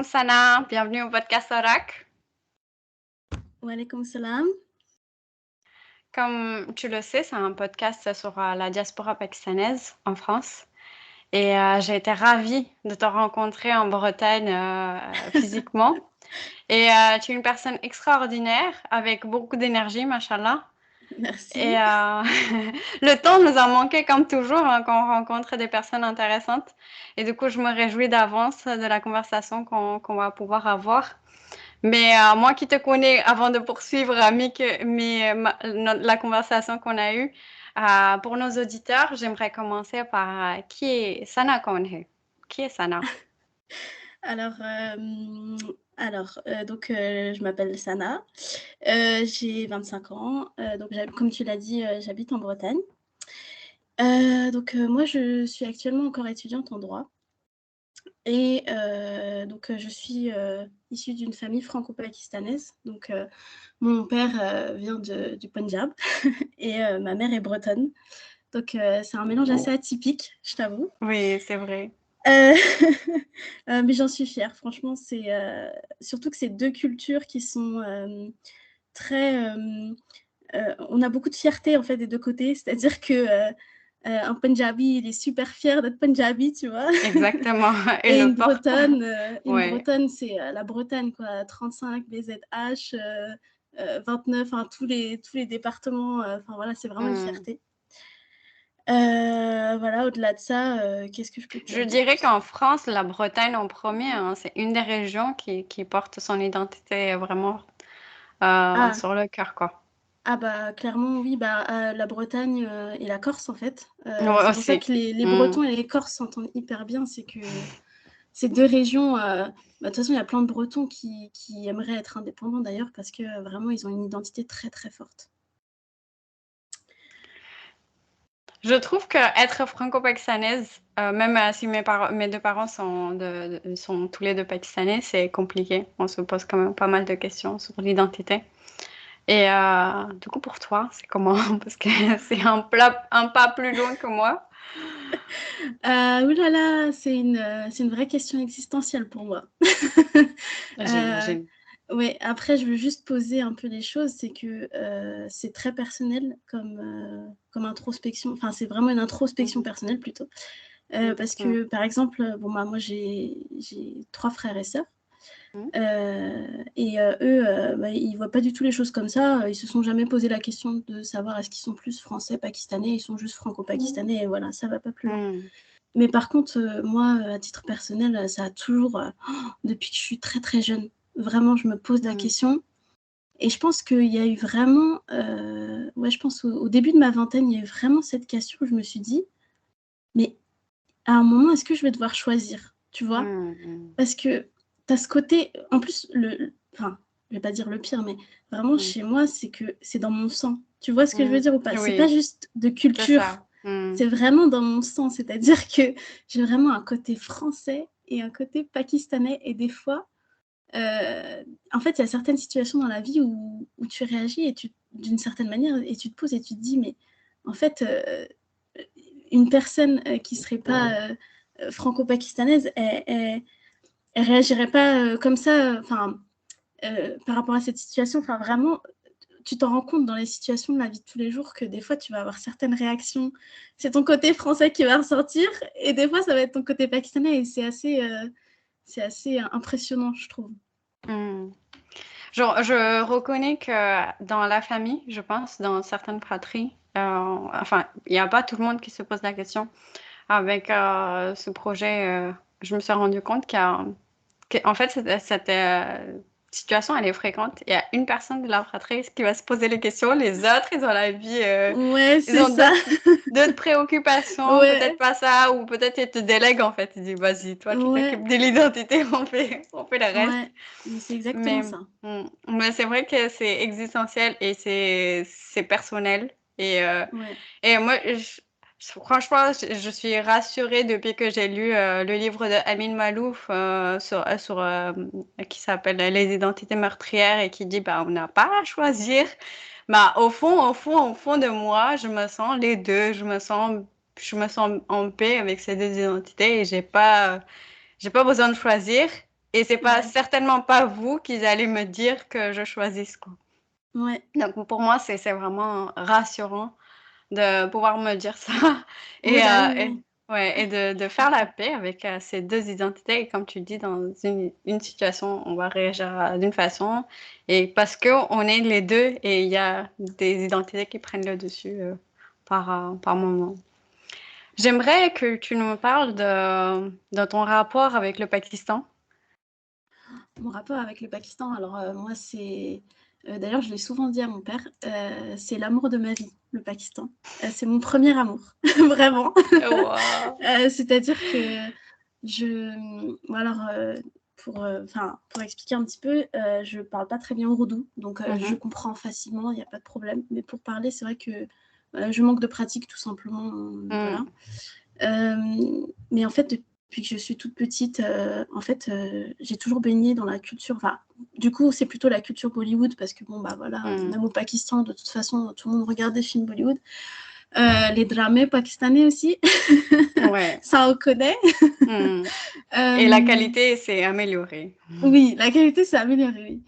alaikum Sana, bienvenue au podcast Orak. Wa alaykoum salam. Comme tu le sais, c'est un podcast sur la diaspora pakistanaise en France. Et j'ai été ravie de te rencontrer en Bretagne physiquement. Et tu es une personne extraordinaire avec beaucoup d'énergie, machallah. Et Merci. le temps nous a manqué comme toujours hein, quand on rencontre des personnes intéressantes. Et du coup, je me réjouis d'avance de la conversation qu'on va pouvoir avoir. Mais moi qui te connais, avant de poursuivre la conversation qu'on a eue, pour nos auditeurs, j'aimerais commencer par qui est Sana Konhe? Qui est Sana? Alors, donc je m'appelle Sana, j'ai 25 ans, donc comme tu l'as dit, j'habite en Bretagne. Moi je suis actuellement encore étudiante en droit et je suis, issue d'une famille franco-pakistanaise. Donc mon père, vient du Pendjab et ma mère est bretonne. Donc c'est un mélange assez atypique, je t'avoue. Oui, c'est vrai. Heu, mais j'en suis fière. Franchement, c'est, surtout que c'est 2 cultures qui sont, très, on a beaucoup de fierté, en fait, des 2 côtés. C'est-à-dire que, un Pendjabi, il est super fier d'être Pendjabi, tu vois? Exactement. Et Et le porte. une Ouais. Bretonne, c'est, la Bretagne, quoi. 35 BZH, 29, enfin tous les départements, enfin voilà, c'est vraiment une Hmm. fierté. Voilà, au-delà de ça, qu'est-ce que je peux te Je dire de dirais plus? qu'en France, la Bretagne en premier, hein, c'est une des régions qui porte son identité vraiment Ah! sur le cœur, quoi. Ah bah, clairement oui, bah, la Bretagne, et la Corse en fait. Ouais, C'est pour ça aussi. que les Hmm. Bretons et les Corses s'entendent hyper bien, c'est que ces 2 régions, de toute façon il y a plein de Bretons qui aimeraient être indépendants d'ailleurs parce que, vraiment ils ont une identité très, très forte. Je trouve qu'être franco-pakistanaise, même si mes deux parents sont tous les deux pakistanais, c'est compliqué. On se pose quand même pas mal de questions sur l'identité. Et du coup, pour toi, c'est comment? Parce que c'est un pas plus loin que moi. Ouh là là, c'est une vraie question existentielle pour moi. Heu, J'imagine. ouais, après je veux juste poser un peu les choses, c'est que, c'est très personnel comme introspection, enfin c'est vraiment une introspection Mhm. personnelle plutôt. Parce Mhm. que par exemple, bon bah, moi j'ai 3 frères et sœurs, et eux, bah, ils voient pas du tout les choses comme ça, ils se sont jamais posé la question de savoir est-ce qu'ils sont plus français, pakistanais, ils sont juste franco-pakistanais et voilà, ça va pas plus loin. Mhm. Mais par contre, moi, à titre personnel, ça a toujours, depuis que je suis très, très jeune, vraiment je me pose la Mhm. question et je pense qu'il y a eu vraiment, ouais, je pense au début de ma vingtaine, il y a eu vraiment cette question où je me suis dit: «Mais à un moment, est-ce que je vais devoir choisir?» Tu vois? Mhm. Parce que tu as ce côté en plus enfin, je vais pas dire le pire, mais vraiment Mhm. chez moi, c'est que c'est dans mon sang. Tu vois ce que je veux Mhm. dire ou pas? C'est pas Oui, juste de c'est culture, ça. Mhm. c'est vraiment dans mon sang. C'est-à-dire que j'ai vraiment un côté français et un côté pakistanais et des fois, en fait, il y a certaines situations dans la vie où tu réagis et d'une certaine manière et tu te poses et tu te dis: «Mais en fait, une personne, qui serait pas, franco-pakistanaise, elle réagirait pas, comme ça, enfin, par rapport à cette situation. Enfin, vraiment, tu t'en rends compte dans les situations de la vie de tous les jours que des fois, tu vas avoir certaines réactions. C'est ton côté français qui va ressortir et des fois, ça va être ton côté pakistanais et c'est assez impressionnant, je trouve. Mhm. Je reconnais que dans la famille, je pense, dans certaines fratries, enfin, il n'y a pas tout le monde qui se pose la question. Avec ce projet, je me suis rendu compte qu'en fait, cette situation, elle est fréquente. Il y a une personne de la fratrie qui va se poser les questions, les autres, ils ont la vie, Ouais, ils c'est ont ça. d'autres préoccupations, peut-être Ouais, pas ça, ou peut-être ils te délèguent en fait. Ils disent, vas-y, toi qui ouais, t'occupes de l'identité, on fait le reste. ouais, mais c'est exactement Mais, ça. mais c'est vrai que c'est existentiel et c'est personnel. Ouais. Et moi, franchement, je suis rassurée depuis que j'ai lu le livre de Amin Malouf qui s'appelle Les identités meurtrières et qui dit bah, on n'a pas à choisir. Bah, au fond de moi, je me sens les deux. Je me sens en paix avec ces deux identités et j'ai pas besoin de choisir. Et c'est pas Ouais, certainement pas vous qui allez me dire que je choisisse, quoi. ouais, Donc pour moi, c'est vraiment rassurant de pouvoir me dire ça ouais, et, bah euh, oui, et, oui, ouais, et de je faire la comprends. paix avec ces deux identités. Et comme tu dis, dans une situation, on va réagir d'une façon et parce qu'on est les deux et il y a des identités qui prennent le dessus par moment. J'aimerais que tu nous parles de ton rapport avec le Pakistan. Mon rapport avec le Pakistan, alors moi, c'est. D'ailleurs, je l'ai souvent dit à mon père, c'est l'amour de ma vie, le Pakistan. C'est mon premier amour, vraiment. Wow. C'est-à-dire que je. Bon, alors, pour expliquer un petit peu, je parle pas très bien ourdou, donc je Mhm. comprends facilement, il n'y a pas de problème. Mais pour parler, c'est vrai que je manque de pratique, tout simplement. Voilà. Mm. Mais en fait, depuis que je suis toute petite, en fait, j'ai toujours baigné dans la culture. Enfin, du coup, c'est plutôt la culture Bollywood parce que bon, bah voilà, Mm. même au Pakistan, de toute façon, tout le monde regarde des films Bollywood. Les drames pakistanais aussi, Ouais. ça on connaît. Mm. Et la Euh, qualité s'est améliorée. oui, la qualité s'est améliorée, oui.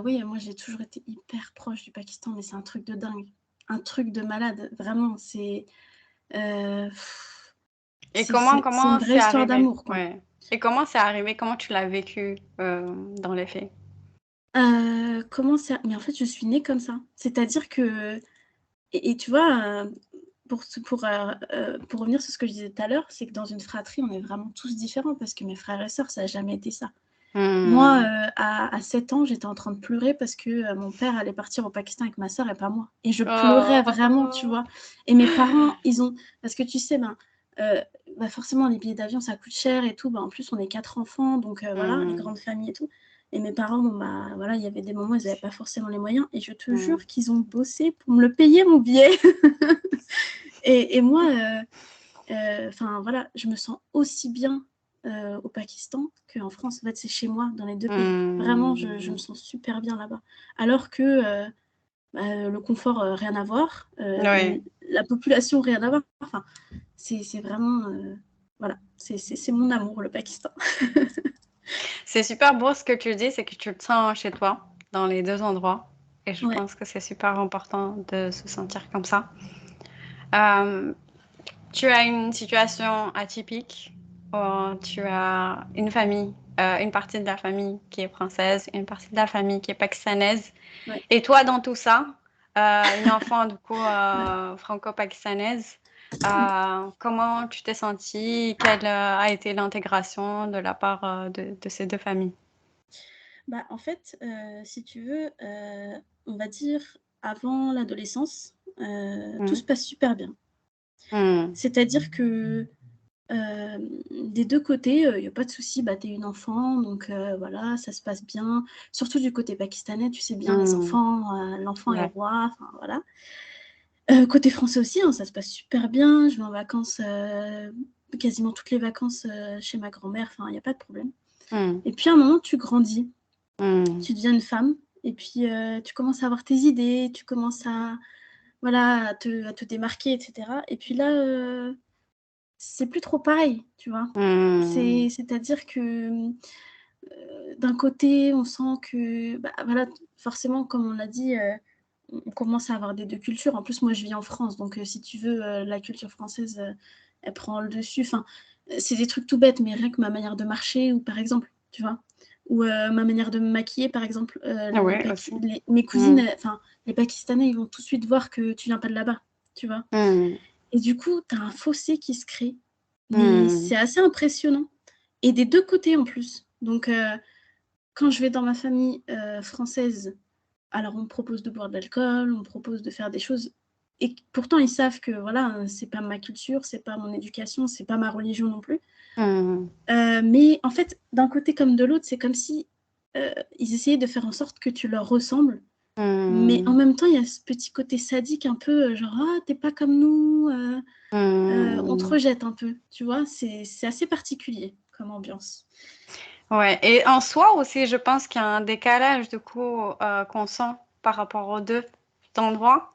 Oui, moi j'ai toujours été hyper proche du Pakistan, mais c'est un truc de dingue, un truc de malade, vraiment. Euh, Et c'est une comment vraie c'est histoire arrivé? d'amour, quoi. Ouais. Et comment c'est arrivé? Comment tu l'as vécu dans les faits? Comment ça? Mais en fait, je suis née comme ça. C'est-à-dire que et tu vois, pour revenir sur ce que je disais tout à l'heure, c'est que dans une fratrie, on est vraiment tous différents parce que mes frères et sœurs, ça a jamais été ça. Moi, Hmm. à 7 ans, j'étais en train de pleurer parce que, mon père allait partir au Pakistan avec ma sœur et pas moi et je pleurais vraiment, tu Oh. vois? Et mes parents, ils ont parce que tu sais, heu, forcément les billets d'avion, ça coûte cher et tout. En plus, on est 4 enfants, donc voilà, les Hmm. grandes familles et tout et mes parents, bon, voilà, il y avait des moments, ils avaient pas forcément les moyens et je te Hmm. jure qu'ils ont bossé pour me le payer mon billet et moi, enfin voilà, je me sens aussi bien au Pakistan qu'en France. En fait, c'est chez moi, dans les deux pays. Vraiment, je me Hmm. sens super bien là-bas. Alors que le confort, rien à voir, Ouais. la population, rien à voir. Enfin, c'est vraiment, voilà, c'est mon amour, le Pakistan. C'est super beau ce que tu dis, c'est que tu te sens chez toi dans les deux endroits. Et je Ouais. pense que c'est super important de se sentir comme ça. Euh, Tu as une situation atypique, tu as une famille, une partie de la famille qui est française, une partie de la famille qui est pakistanaise. Ouais, Et toi, dans tout ça, une enfant du coup ouais. franco-pakistanaise, comment tu t'es sentie? Quelle a été l'intégration de la part de ces deux familles? En fait, si tu veux, on va dire avant l'adolescence, tout Hmm. se passe super bien. Hmm. C'est-à-dire que des 2 côtés, il y a pas de souci, tu es une enfant donc voilà, ça se passe bien. Surtout du côté pakistanais, tu sais bien les Hmm. enfants, l'enfant est Ouais. roi, enfin voilà. Côté français aussi, hein, ça se passe super bien. Je vais en vacances, quasiment toutes les vacances, chez ma grand-mère, enfin il y a pas de problème. Hmm. Et puis à un moment, tu grandis, Hmm. tu deviens une femme et puis, tu commences à avoir tes idées, tu commences à voilà, à te démarquer et cetera et puis là, c'est plus trop pareil, tu vois? Hmm. C'est-à-dire que, d'un côté, on sent que, voilà, forcément, comme on l'a dit, on commence à avoir des 2 cultures. En plus, moi, je vis en France, donc si tu veux, la culture française, elle prend le dessus. Enfin, c'est des trucs tout bêtes, mais rien que ma manière de marcher ou par exemple, tu vois? Ou ma manière de me maquiller, par exemple, Ouais, aussi. mes cousines, Hmm. enfin, les Pakistanais, ils vont tout de suite voir que tu viens pas de là-bas, tu vois? Hmm. Et du coup, tu as un fossé qui se crée, mais Hmm. c'est assez impressionnant et des 2 côtés en plus. Donc quand je vais dans ma famille, française, alors on me propose de boire de l'alcool, on me propose de faire des choses et pourtant ils savent que voilà, c'est pas ma culture, c'est pas mon éducation, c'est pas ma religion non plus. Hmm. Mais en fait, d'un côté comme de l'autre, c'est comme si, ils essayaient de faire en sorte que tu leur ressembles, mais en Hmm. même temps, il y a ce petit côté sadique un peu, genre: «Ah, tu pas comme nous, on te Hmm. rejette un peu», tu vois? C'est assez particulier comme ambiance. Ouais, et en soi aussi, je pense qu'il y a un décalage du coup qu'on sent par rapport aux deux endroits.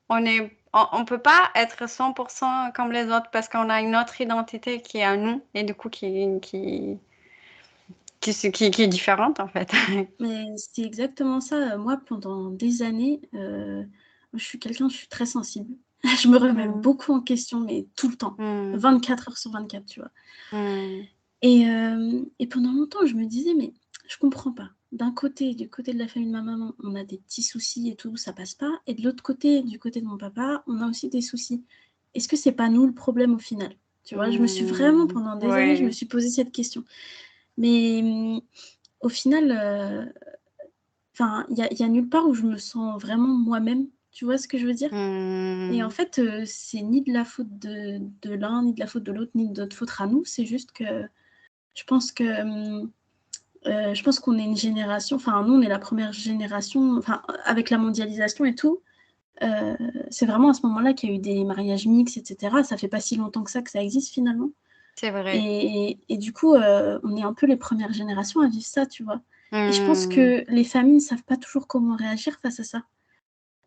On peut pas être 100% comme les autres parce qu'on a une autre identité qui est à nous et du coup qui est différente, en fait. Mais c'est exactement ça. Moi, pendant des années, je suis très sensible. Je me remets Mm. beaucoup en question, mais tout le temps. Mm. 24 heures sur 24, tu vois. Mm. Et pendant longtemps, je me disais, mais je comprends pas. D'un côté, du côté de la famille de ma maman, on a des petits soucis et tout, ça passe pas. Et de l'autre côté, du côté de mon papa, on a aussi des soucis. Est-ce que c'est pas nous le problème au final? Tu vois, je me suis vraiment, Mm. pendant des années, je me Ouais. suis posé cette question. Mais au final, enfin, il y a nulle part où je me sens vraiment moi-même. Tu vois ce que je veux dire? Et en Mm. fait, c'est ni de la faute de l'un, ni de la faute de l'autre, ni de notre faute à nous. C'est juste que je pense que je pense qu'on est une génération, enfin nous on est la première génération, enfin avec la mondialisation et tout, c'est vraiment à ce moment-là qu'il y a eu des mariages mixtes, etc. Ça fait pas si longtemps que ça existe finalement. C'est vrai. Et du coup, on est un peu les premières générations à vivre ça, tu vois. Et je pense Mm. que les familles ne savent pas toujours comment réagir face à ça.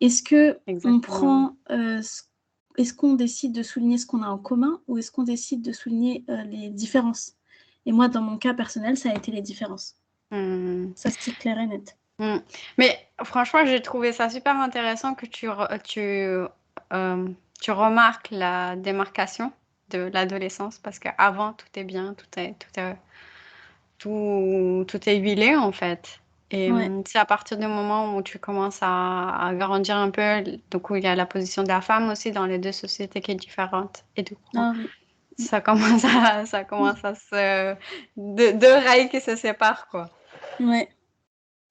Est-ce que on Exactement. prend, est-ce qu'on décide de souligner ce qu'on a en commun ou est-ce qu'on décide de souligner les différences? Et moi, dans mon cas personnel, ça a été les différences. Mm. Ça, c'est clair et net. Mm. Mais franchement, j'ai trouvé ça super intéressant que tu remarques la démarcation de l'adolescence parce qu'avant, tout est bien, tout est huilé en fait. Et Ouais. c'est à partir du moment où tu commences à grandir un peu, donc où il y a la position de la femme aussi dans les deux sociétés qui est différente. Et du coup, Ah oui. ça commence à deux rails qui se séparent, quoi. Ouais.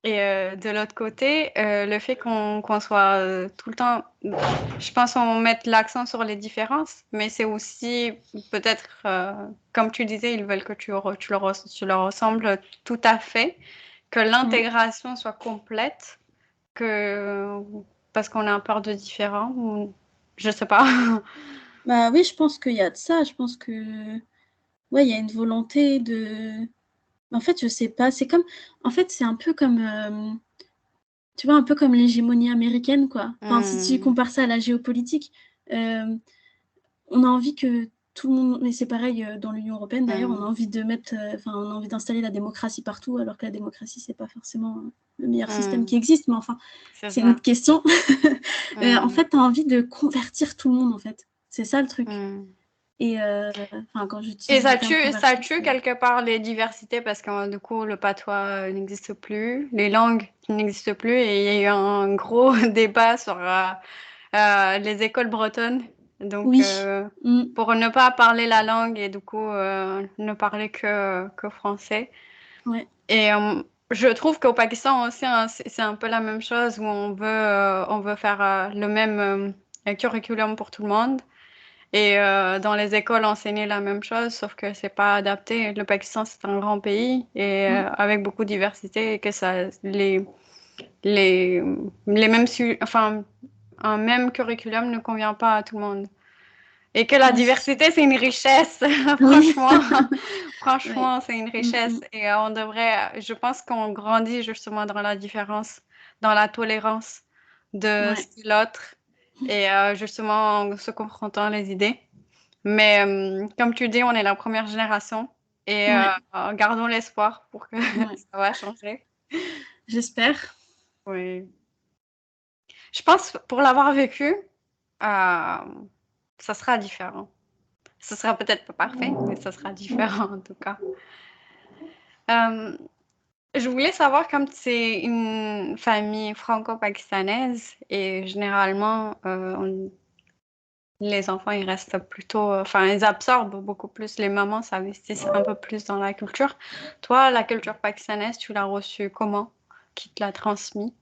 Et de l'autre côté, le fait qu'on soit tout le temps, je pense qu'on met l'accent sur les différences, mais c'est aussi peut-être, comme tu disais, ils veulent que tu leur ressembles tout à fait, que Mm. l'intégration soit complète, que parce qu'on a peur de différent, ou je sais pas. Bah oui, je pense qu'il y a de ça. Je pense que ouais, il y a une volonté de. En fait, je sais pas. C'est comme. En fait, c'est un peu comme. Tu vois, un peu comme l'hégémonie américaine, quoi. Enfin, si tu Hmm, compares ça à la géopolitique, euh, on a envie que tout le monde. Mais c'est pareil dans l'Union européenne. D'ailleurs, on a hmm, envie de mettre. Enfin, on a envie d'installer la démocratie partout, alors que la démocratie, c'est pas forcément le meilleur système hmm, qui existe. Mais enfin, c'est c'est une ça. autre question. En Hmm, fait, tu as envie de convertir tout le monde, en fait. C'est ça le truc. hmm. Et enfin, quand Et j'utilise le terme ça convertir, tue c'est quelque part les diversités parce que du coup, le patois n'existe plus, les langues n'existent plus et il y a eu un gros débat sur les écoles bretonnes. Donc, oui. Mm. pour ne pas parler la langue et du coup, ne parler que français. Ouais. Et je trouve qu'au Pakistan aussi, hein, c'est un peu la même chose où on veut faire le même curriculum pour tout le monde. Et dans les écoles, enseigner la même chose, sauf que c'est pas adapté. Le Pakistan, c'est un grand pays et Mm. avec beaucoup de diversité et que les, enfin, un même curriculum ne convient pas à tout le monde. Et que la Ouais, c'est sûr. diversité, c'est une richesse, Oui. franchement. Ouais. Franchement, c'est une Mm, richesse. mm. Et on devrait, je pense qu'on grandit justement dans la différence, dans la tolérance de ce Ouais. qu'est l'autre et justement en se confrontant les idées. Mais comme tu dis, on est la première génération et Ouais. gardons l'espoir pour que Ouais. ça va changer. J'espère. Oui. Je pense pour l'avoir vécu, ça sera différent. Ce sera peut-être pas parfait, mais ça sera différent en tout cas. Euh, je voulais savoir, comme c'est une famille franco-pakistanaise et généralement, les enfants, ils restent plutôt, enfin, ils absorbent beaucoup plus. Les mamans s'investissent un peu plus dans la culture. Toi, la culture pakistanaise, tu l'as reçue comment? Qui te l'a transmis?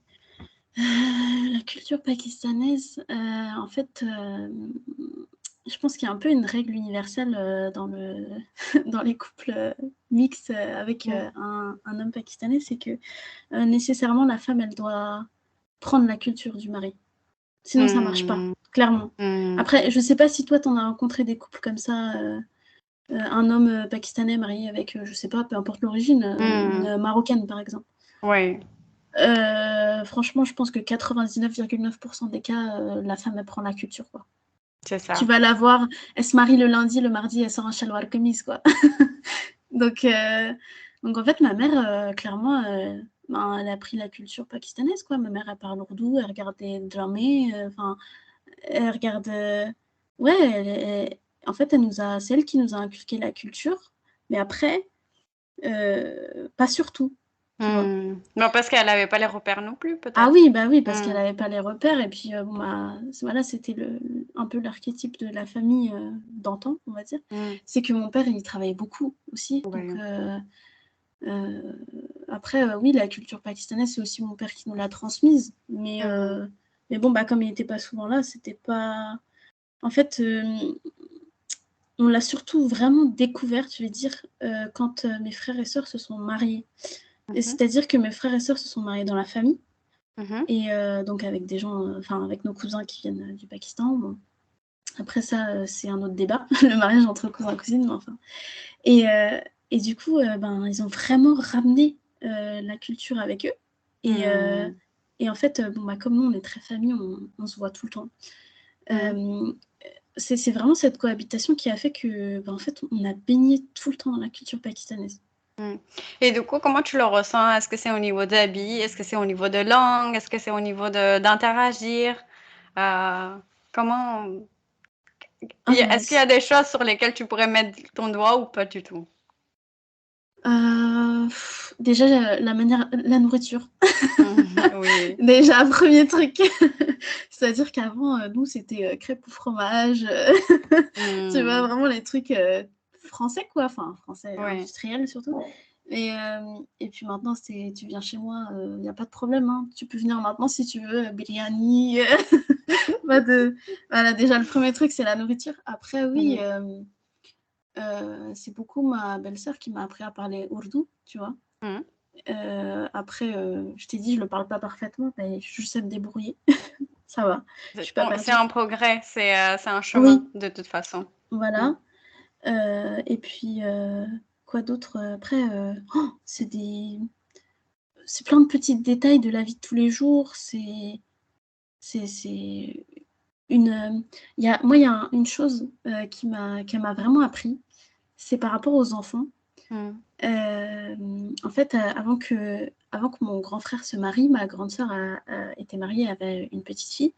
La culture pakistanaise, en fait, je pense qu'il y a un peu une règle universelle dans dans les couples mixtes avec Mm. un homme pakistanais, c'est que nécessairement la femme, elle doit prendre la culture du mari. Sinon, ça marche pas, Mm. clairement. Après, Mm. je sais pas si toi, t'en as rencontré des couples comme ça, un homme pakistanais marié avec, je sais pas, peu importe l'origine, Mm. une marocaine par exemple. Ouais, Franchement, je pense que 99,9% des cas, la femme, elle prend la culture, quoi. c'est Tu ça. vas la voir, elle se marie le lundi, le mardi, elle sort un chaloir chemise, quoi. Donc, Donc en fait, ma mère, clairement, ben, elle a pris la culture pakistanaise, quoi. Ma mère, elle parle ourdou, elle regarde des dramas, enfin, elle regarde. Ouais, en fait, c'est elle qui nous a inculqué la culture, mais après, pas surtout, tu vois. Non, parce qu'elle n'avait pas les repères non plus, Ah peut-être. oui, bah oui, parce qu'elle Hmm. n'avait pas les repères, et puis bon, bah, voilà, c'était un peu l'archétype de la famille d'antan, on va dire. Hmm. C'est que mon père, il travaillait beaucoup aussi, donc Ouais. après, oui, la culture pakistanaise, c'est aussi mon père qui nous l'a transmise, Hmm. mais bon, bah comme il n'était pas souvent là, c'était pas. En fait, on l'a surtout vraiment découverte, je vais dire, quand mes frères et sœurs se sont mariés. Et Mhm. c'est-à-dire que mes frères et sœurs se sont mariés dans la famille. Mhm. Et donc avec des gens, enfin avec nos cousins qui viennent du Pakistan. Bon. Après ça, c'est un autre débat, le mariage entre cousins et cousines, mais enfin. Et, euh, et du coup, ben, ils ont vraiment ramené la culture avec eux. Et, Hmm. et en fait, bon, bah, comme nous, on est très famille, on se voit tout le temps. Hmm. Euh, c'est vraiment cette cohabitation qui a fait que, ben, en fait, on a baigné tout le temps dans la culture pakistanaise. Hmm. Et du coup, comment tu le ressens? Est-ce que c'est au niveau d'habits? Est-ce que c'est au niveau de langue? Est-ce que c'est au niveau d'interagir? Euh, comment... Ah, Est-ce qu'il y a des choses sur lesquelles tu pourrais mettre ton doigt ou pas du tout? déjà, la nourriture. Oui. Déjà, premier truc. C'est-à-dire qu'avant, nous, c'était crêpes au fromage. Tu vois, Hmm. vraiment les trucs français, quoi. Enfin, français Ouais. industriels surtout. Et puis maintenant, tu viens chez moi, il n'y a pas de problème. Hein. Tu peux venir maintenant si tu veux, biryani. Voilà, déjà, le premier truc, c'est la nourriture. Après, oui, Mhm. c'est beaucoup ma belle-sœur qui m'a appris à parler ourdou, tu vois. Mhm. Après, je t'ai dit, je le parle pas parfaitement, mais je sais me débrouiller. Ça va, je suis pas C'est perdue. un progrès, c'est un chemin Oui, de toute façon. Hmm. voilà. Et puis, quoi d'autre après, c'est plein de petits détails de la vie de tous les jours. C'est une. Moi, il y a une chose qu'elle m'a vraiment appris, c'est par rapport aux enfants. Hmm. En fait, avant que mon grand frère se marie, ma grande sœur a été mariée, avait une petite fille.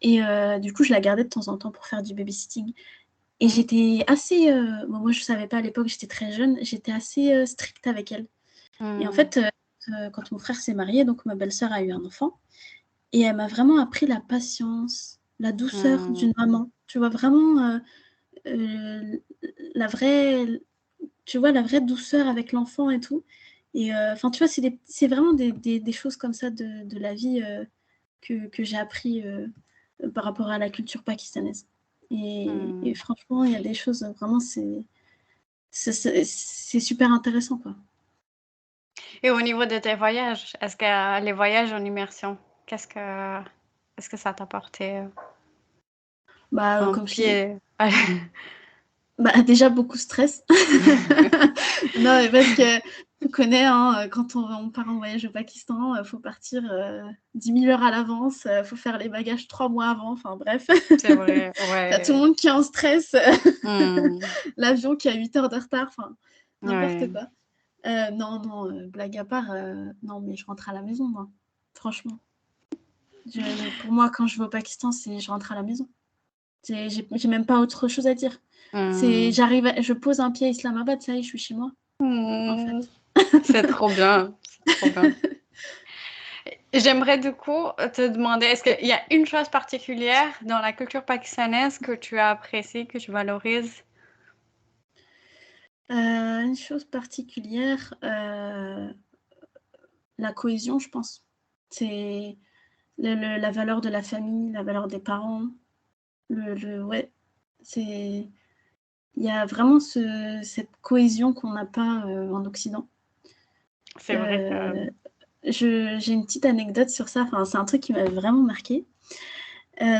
Et du coup, je la gardais de temps en temps pour faire du babysitting. Et Hmm. j'étais assez. Bon, moi, je ne savais pas à l'époque, j'étais très jeune, j'étais assez stricte avec elle. Et en Hmm. fait, quand mon frère s'est marié, donc ma belle-sœur a eu un enfant. Et elle m'a vraiment appris la patience, la douceur Hmm. d'une maman. Tu vois, vraiment euh, la vraie. Tu vois, la vraie douceur avec l'enfant et tout. Et enfin, tu vois, c'est vraiment des choses comme ça de la vie que j'ai appris par rapport à la culture pakistanaise. Et Hmm. franchement, il y a des choses, vraiment, c'est super intéressant, quoi. Et au niveau de tes voyages, est-ce que les voyages en immersion, est-ce que ça t'a apporté Bah, un comme je t'ai pied? bah, déjà beaucoup de stress. Non, mais parce que tu connais, hein, quand on part en voyage au Pakistan, faut partir 10 000 heures à l'avance, faut faire les bagages 3 mois avant, enfin bref. C'est vrai, T'as tout le ouais. monde qui est en stress, Hmm. l'avion qui a 8 heures de retard, enfin, n'importe Ouais. quoi. Non, non, blague à part, non, mais je rentre à la maison, moi. Franchement. Pour moi, quand je vais au Pakistan, je rentre à la maison. J'ai même pas autre chose à dire. Hmm. Je pose un pied à Islamabad, ça y est, je suis chez moi, en Hmm. fait. C'est trop bien, c'est trop bien. J'aimerais du coup te demander, est-ce qu'il y a une chose particulière dans la culture pakistanaise que tu as appréciée, que tu valorises? Une chose particulière, la cohésion, je pense. C'est la valeur de la famille, la valeur des parents. Ouais, c'est. Il y a vraiment cette cohésion qu'on n'a pas en Occident. C'est vrai que Euh, j'ai une petite anecdote sur ça. Enfin, c'est un truc qui m'a vraiment marqué.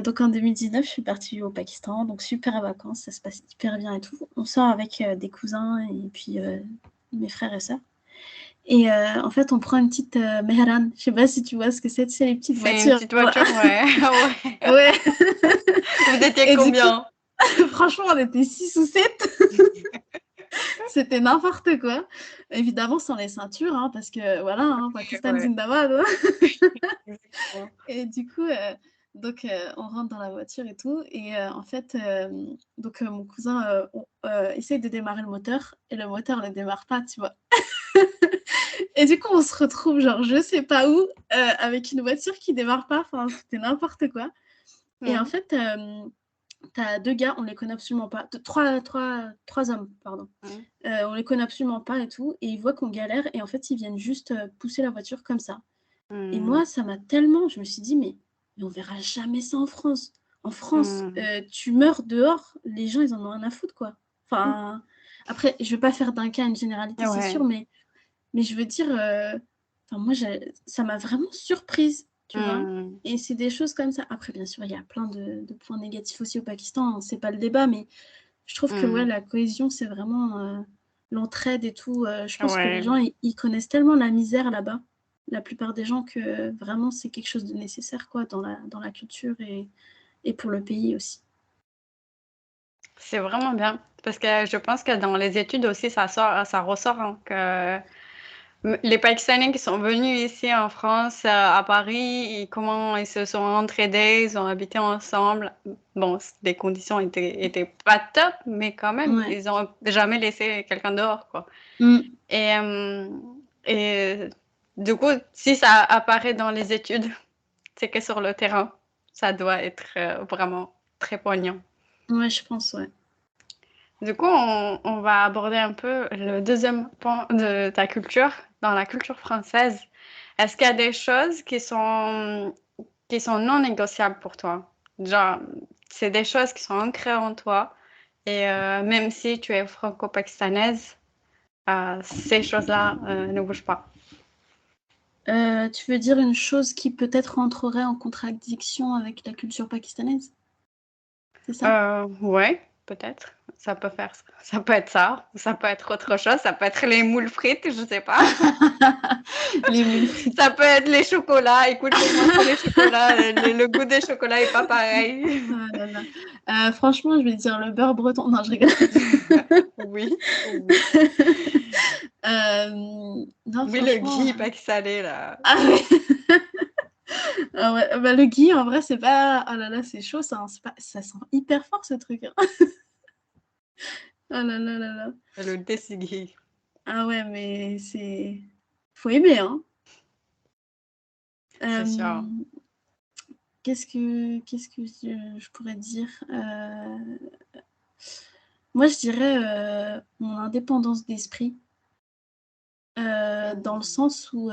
Donc en 2019, je suis partie au Pakistan, donc super vacances, ça se passe hyper bien et tout. On sort avec des cousins et puis mes frères et sœurs. Et en fait, on prend une petite Mehran. Je sais pas si tu vois ce que c'est, tu sais, les petites c'est une voitures. petite Ouais. voiture, ouais. Ouais. Ouais. Vous étiez Et du coup, combien? franchement, on était 6 ou 7. c'était n'importe quoi. Évidemment, sans les ceintures, hein, parce que voilà, hein, Pakistan Ouais, Zindabad. Hein. exactement. Et du coup, on rentre dans la voiture et tout. Et en fait, mon cousin essaye de démarrer le moteur et le moteur ne démarre pas, tu vois. Et du coup, on se retrouve, genre, je sais pas où, avec une voiture qui démarre pas. Enfin, c'était n'importe quoi. Et en Mhm. fait, t'as deux gars, on les connaît absolument pas. Trois hommes, pardon. Mhm. On les connaît absolument pas et tout. Et ils voient qu'on galère. Et en fait, ils viennent juste pousser la voiture comme ça. Et Mhm. moi, ça m'a tellement. Je me suis dit, mais on verra jamais ça en France. En France, Mhm. tu meurs dehors, les gens, ils en ont rien à foutre, quoi. Enfin, après, je vais pas faire d'un cas une généralité, c'est sûr, Ouais. mais je veux dire, enfin, moi, ça m'a vraiment surprise, tu vois. Mhm. Et c'est des choses comme ça. Après, bien sûr, il y a plein de points négatifs aussi au Pakistan, hein, c'est pas le débat, mais je trouve que ouais, Mhm. la cohésion, c'est vraiment l'entraide et tout. Je pense que les Ouais. gens, ils connaissent tellement la misère là-bas, la plupart des gens, que vraiment, c'est quelque chose de nécessaire, quoi, dans la culture et pour le pays aussi. C'est vraiment bien. Parce que je pense que dans les études aussi, ça ressort, hein, que les Pakistanais qui sont venus ici en France, à Paris, et comment ils se sont entraidés, ils ont habité ensemble. Bon, les conditions étaient pas top, mais quand même, Ouais. ils ont jamais laissé quelqu'un dehors, quoi. Mm. Et, et du coup, si ça apparaît dans les études, c'est que sur le terrain, ça doit être vraiment très poignant. Ouais, je pense, ouais. Du coup, on va aborder un peu le deuxième point de ta culture, dans la culture française. Est-ce qu'il y a des choses qui sont non négociables pour toi? Genre, c'est des choses qui sont ancrées en toi et même si tu es franco-pakistanaise, ces choses-là ne bougent pas. Tu veux dire une chose qui peut-être entrerait en contradiction avec la culture pakistanaise, c'est ça? Ouais, peut-être. Ça peut être ça, ou ça peut être autre chose, ça peut être les moules frites, je sais pas. Les moules frites. Ça peut être les chocolats. Écoute, pour moi, c'est les chocolats. Le goût des chocolats est pas pareil. Ah là là. Franchement, je vais dire le beurre breton. Non, je rigole. Oui, oui. Non, Oui, le franchement. ghee pas que salé, là. Ah ouais. Ah ouais. Bah, le ghee, en vrai, c'est pas. Oh là là, c'est chaud, ça. Hein. Ça sent hyper fort, ce truc. Hein. Oh là là là là. Le desi ghee. Ah ouais, mais c'est. Faut aimer, hein. C'est sûr. Euh, qu'est-ce que je pourrais dire Moi, je dirais mon indépendance d'esprit, dans le Hmm. sens où,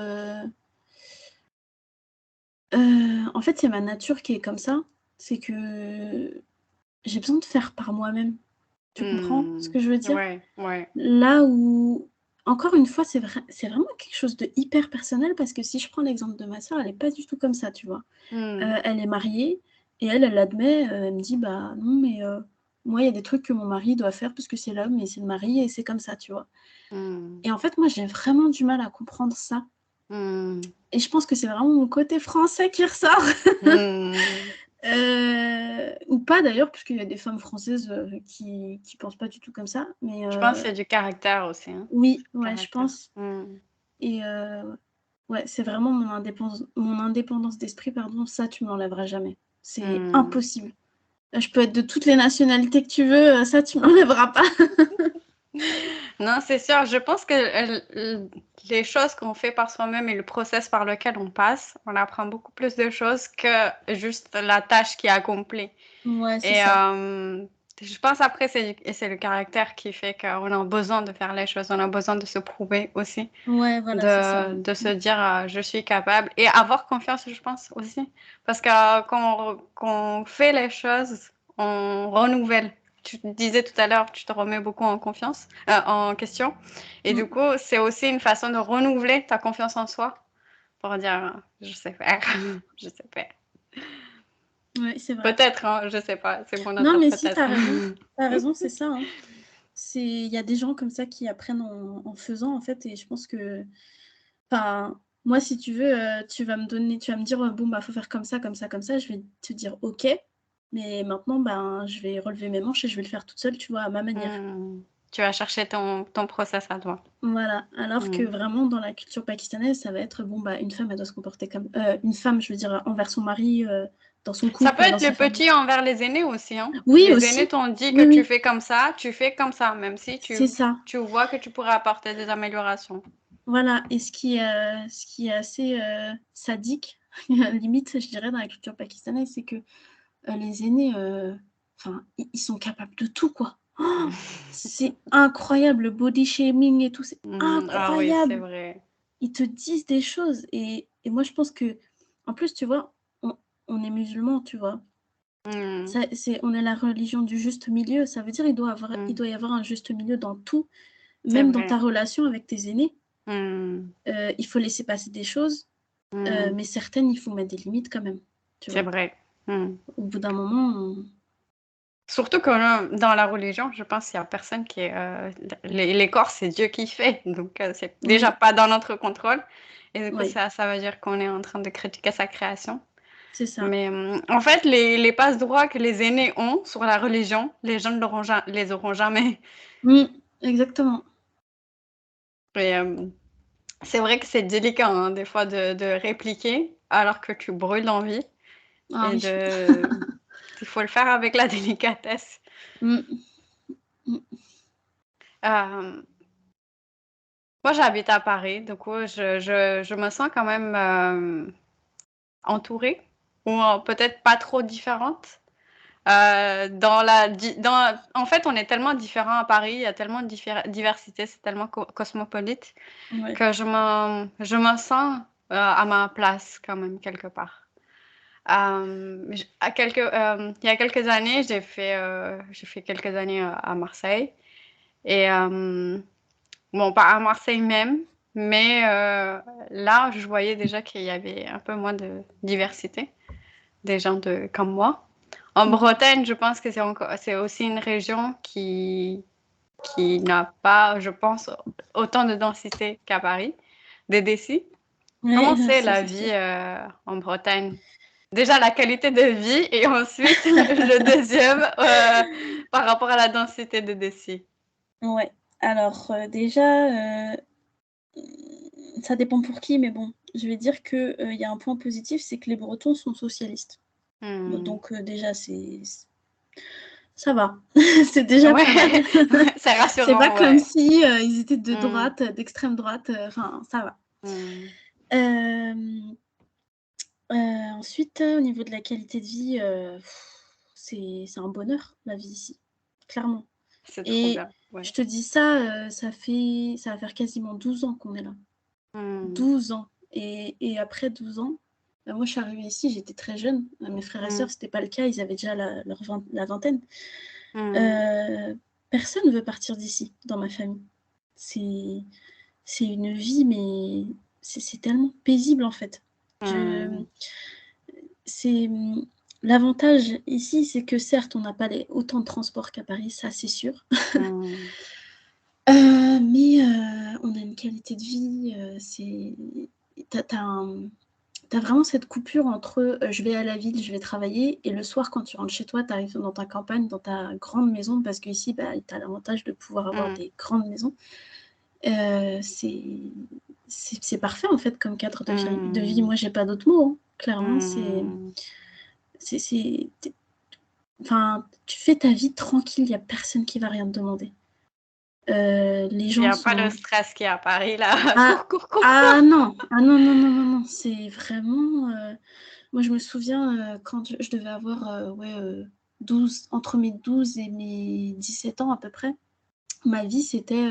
en fait, c'est ma nature qui est comme ça. C'est que j'ai besoin de faire par moi-même. Tu comprends ce Hmm. que je veux dire? Ouais, ouais. Là où, encore une fois, c'est vraiment quelque chose de hyper personnel parce que si je prends l'exemple de ma sœur, elle est pas du tout comme ça, tu vois? Hmm. Elle est mariée et elle admet, elle me dit: «Bah, non, mais moi, il y a des trucs que mon mari doit faire parce que c'est l'homme et c'est le mari et c'est comme ça», tu vois? Hmm. Et en fait, moi, j'ai vraiment du mal à comprendre ça Hmm. et je pense que c'est vraiment mon côté français qui ressort. Hmm. Ou pas d'ailleurs, puisqu'il y a des femmes françaises, qui pensent pas du tout comme ça, mais Je pense que c'est du caractère aussi, hein. oui, ouais, je Caractère. pense Hmm. et ouais, c'est vraiment mon indépendance d'esprit, pardon, ça, tu me l'enlèveras jamais. C'est Hmm. impossible. Je peux être de toutes les nationalités que tu veux, ça, tu me l'enlèveras pas. Non, c'est sûr. Je pense que les choses qu'on fait par soi-même et le process par lequel on passe, on apprend beaucoup plus de choses que juste la tâche qui est accomplie. Ouais, c'est Et ça. je pense après, c'est le caractère qui fait qu'on a besoin de faire les choses, on a besoin de se prouver aussi, Ouais, voilà, c'est ça. de se dire je suis capable et avoir confiance, je pense aussi. Parce que quand on fait les choses, on renouvelle. Tu disais tout à l'heure, tu te remets beaucoup en confiance, en question. Et du Mm. coup, c'est aussi une façon de renouveler ta confiance en soi pour dire je sais faire, je sais faire. Ouais, c'est vrai. Peut-être, hein, je sais pas, c'est mon Non, mais si, interprétation. t'as raison, c'est ça, hein. Il y a des gens comme ça qui apprennent en faisant, en fait, et je pense que, enfin, moi, si tu veux, tu vas me dire, bon, bah, faut faire comme ça, comme ça, comme ça. Je vais te dire, ok, mais maintenant, ben, je vais relever mes manches et je vais le faire toute seule, tu vois, à ma manière. Hmm. Tu vas chercher ton process à toi. Voilà. Alors que Mm. vraiment, dans la culture pakistanaise, ça va être, bon, bah, une femme, elle doit se comporter comme... une femme, je veux dire, envers son mari, dans son Ça peut couple, dans être sa les famille. petits envers les aînés aussi, hein. Oui, Les aînés aussi. t'ont dit que Oui, tu oui, fais comme ça, même si c'est ça. tu vois que tu pourrais apporter des améliorations. Voilà. Et ce qui est assez sadique, limite, je dirais, dans la culture pakistanaise, c'est que les aînés, enfin, ils sont capables de tout, quoi. Oh, c'est incroyable, le body shaming et tout, c'est Ah oui, c'est incroyable. vrai. Ils te disent des choses et moi, je pense que, en plus, tu vois, on est musulmans, tu vois. Mm, On est la religion du juste milieu. Ça veut dire il doit mm, y avoir un juste milieu dans tout, c'est même dans vrai. ta relation avec tes aînés. Mm, Il faut laisser passer des choses, mm, mais certaines, il faut mettre des limites quand même, tu c'est vois. vrai. Mm. Au bout d'un moment, Surtout que dans la religion, je pense qu'il n'y a personne qui est... les corps, c'est Dieu qui fait. Donc, c'est déjà oui, pas dans notre contrôle. Et du coup, oui, ça veut dire qu'on est en train de critiquer sa création. c'est ça. Mais en fait, les passe-droits que les aînés ont sur la religion, les jeunes les auront jamais. Exactement. Et, c'est vrai que c'est délicat, hein, des fois, de répliquer alors que tu brûles d'envie. Ah Et oui. il faut le faire avec la délicatesse. Mm, mm. Euh, Moi, j'habite à Paris, du coup, je me sens quand même entourée, ou peut-être pas trop différente. En fait, on est tellement différents à Paris, il y a tellement de diversité, c'est tellement cosmopolite Ouais. que je me sens à ma place quand même quelque part. Il y a quelques années, j'ai fait quelques années à Marseille. Et bon, pas à Marseille même, mais là, je voyais déjà qu'il y avait un peu moins de diversité, des gens comme moi. En Mhm. Bretagne, je pense que c'est aussi une région qui n'a pas, je pense, autant de densité qu'à Paris, des décis. Comment Ouais, c'est ça la c'est vie sûr. en Bretagne? Déjà la qualité de vie et ensuite le deuxième par rapport à la densité de décis. Ouais. Alors, déjà, ça dépend pour qui, mais bon, je vais dire que, il y a un point positif, c'est que les Bretons sont socialistes. Hmm. Donc, déjà, ça va. C'est déjà Ouais, pas mal. ouais, c'est C'est pas rassurant, comme ouais. si, ils étaient de Hmm, droite, d'extrême droite, enfin, ça va. hmm. Hem, Ensuite, au niveau de la qualité de vie, c'est un bonheur, la vie ici, clairement. C'est trop Et bien, ouais. je te dis ça, ça va faire quasiment 12 ans qu'on est là. Hmm, 12 ans et après 12 ans, bah, moi je suis arrivée ici, j'étais très jeune. Mes frères et hmm, sœurs, c'était pas le cas, ils avaient déjà la vingtaine. hmm. Personne ne veut partir d'ici dans ma famille. C'est c'est une vie, mais c'est tellement paisible en fait. Je Hmm, c'est, l'avantage ici, c'est que certes, on n'a pas autant de transports qu'à Paris, ça c'est sûr. hmm. Mais on a une qualité de vie, c'est tu as vraiment cette coupure entre, je vais à la ville, je vais travailler et le soir quand tu rentres chez toi, tu arrives dans ta campagne, dans ta grande maison parce qu'ici, bah, tu as l'avantage de pouvoir avoir Hmm, des grandes maisons. C'est c'est parfait en fait comme cadre de vie. hmm, Moi, j'ai pas d'autres mots, hein. Clairement, hmm. c'est enfin, tu fais ta vie tranquille, il y a personne qui va rien te demander. Les Il n'y gens a pas le sont stress qu'il y a à Paris, là. ah Cours, cours, cours, ah cours. non! Ah non, non, non, non, non, c'est vraiment, moi je me souviens, quand je devais avoir, ouais, 12 entre mes 12 et mes 17 ans à peu près, ma vie c'était,